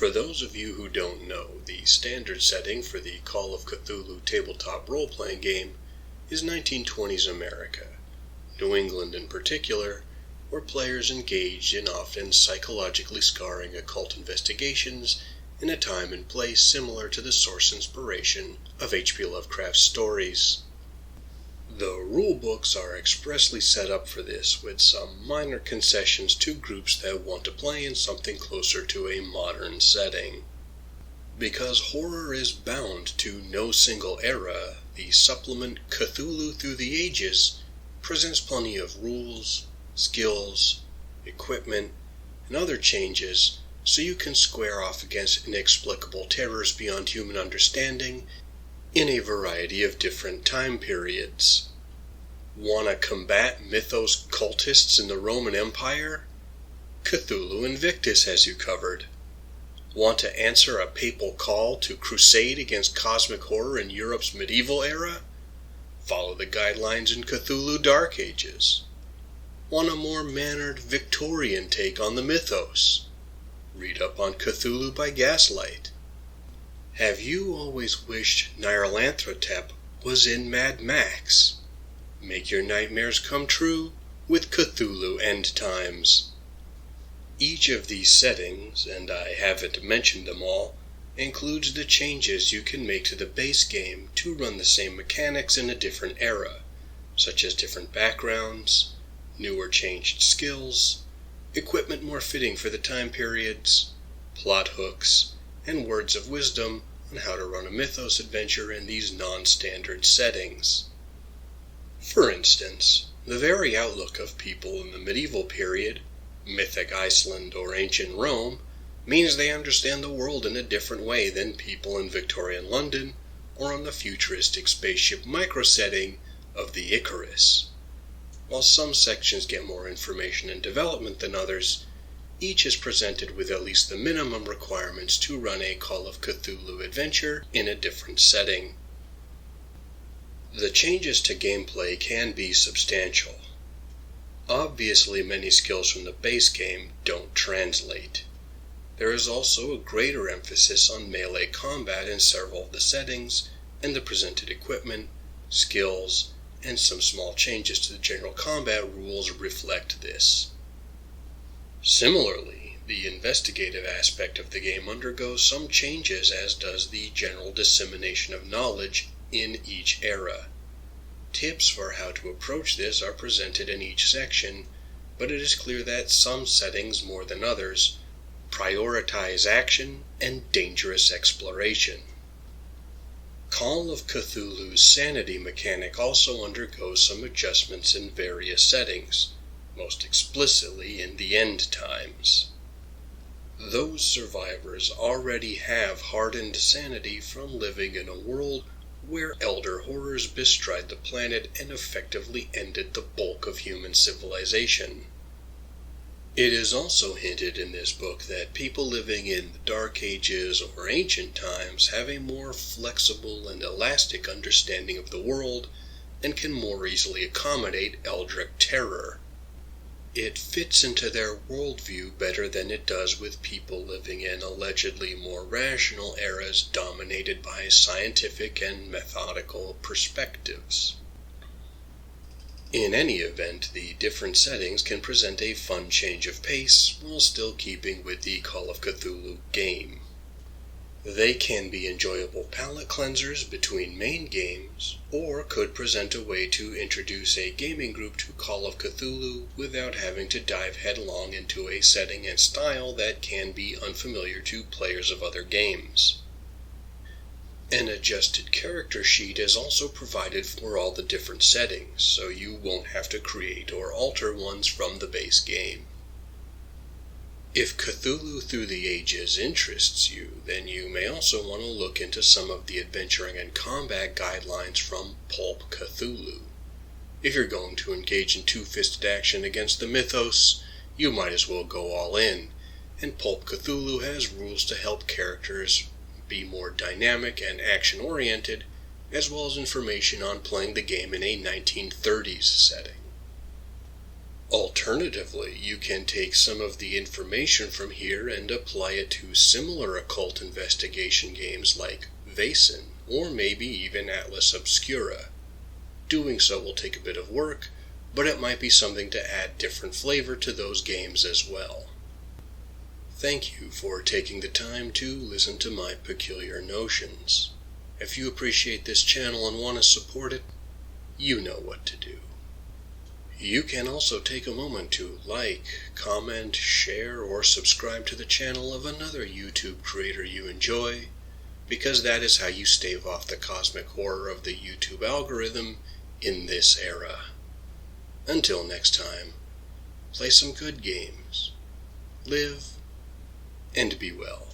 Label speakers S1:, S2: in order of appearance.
S1: For those of you who don't know, the standard setting for the Call of Cthulhu tabletop role-playing game is 1920s America, New England in particular, where players engaged in often psychologically scarring occult investigations in a time and place similar to the source inspiration of H.P. Lovecraft's stories. The rulebooks are expressly set up for this, with some minor concessions to groups that want to play in something closer to a modern setting. Because horror is bound to no single era, the supplement Cthulhu Through the Ages presents plenty of rules, skills, equipment, and other changes so you can square off against inexplicable terrors beyond human understanding in a variety of different time periods. Wanna combat Mythos cultists in the Roman Empire? Cthulhu Invictus has you covered. Want to answer a papal call to crusade against cosmic horror in Europe's medieval era? Follow the guidelines in Cthulhu Dark Ages. Want a more mannered Victorian take on the mythos? Read up on Cthulhu by Gaslight. Have you always wished Nyarlathotep was in Mad Max? Make your nightmares come true with Cthulhu End Times. Each of these settings, and I haven't mentioned them all, includes the changes you can make to the base game to run the same mechanics in a different era, such as different backgrounds, new or changed skills, equipment more fitting for the time periods, plot hooks, and words of wisdom on how to run a Mythos adventure in these non-standard settings. For instance, the very outlook of people in the medieval period, mythic Iceland or ancient Rome, means they understand the world in a different way than people in Victorian London or on the futuristic spaceship micro-setting of the Icarus. While some sections get more information and development than others, each is presented with at least the minimum requirements to run a Call of Cthulhu adventure in a different setting. The changes to gameplay can be substantial. Obviously, many skills from the base game don't translate. There is also a greater emphasis on melee combat in several of the settings, and the presented equipment, skills, and some small changes to the general combat rules reflect this. Similarly, the investigative aspect of the game undergoes some changes, as does the general dissemination of knowledge in each era. Tips for how to approach this are presented in each section, but it is clear that some settings more than others prioritize action and dangerous exploration. Call of Cthulhu's Sanity mechanic also undergoes some adjustments in various settings, most explicitly in the End Times. Those survivors already have hardened sanity from living in a world where elder horrors bestride the planet and effectively ended the bulk of human civilization. It is also hinted in this book that people living in the Dark Ages or ancient times have a more flexible and elastic understanding of the world and can more easily accommodate eldritch terror. It fits into their worldview better than it does with people living in allegedly more rational eras dominated by scientific and methodical perspectives. In any event, the different settings can present a fun change of pace while still keeping with the Call of Cthulhu game. They can be enjoyable palate cleansers between main games, or could present a way to introduce a gaming group to Call of Cthulhu without having to dive headlong into a setting and style that can be unfamiliar to players of other games. An adjusted character sheet is also provided for all the different settings, so you won't have to create or alter ones from the base game. If Cthulhu Through the Ages interests you, then you may also want to look into some of the adventuring and combat guidelines from Pulp Cthulhu. If you're going to engage in two-fisted action against the Mythos, you might as well go all in, and Pulp Cthulhu has rules to help characters be more dynamic and action-oriented, as well as information on playing the game in a 1930s setting. Alternatively, you can take some of the information from here and apply it to similar occult investigation games like Vaesen, or maybe even Atlas Obscura. Doing so will take a bit of work, but it might be something to add different flavor to those games as well. Thank you for taking the time to listen to my peculiar notions. If you appreciate this channel and want to support it, you know what to do. You can also take a moment to like, comment, share, or subscribe to the channel of another YouTube creator you enjoy, because that is how you stave off the cosmic horror of the YouTube algorithm in this era. Until next time, play some good games, live, and be well.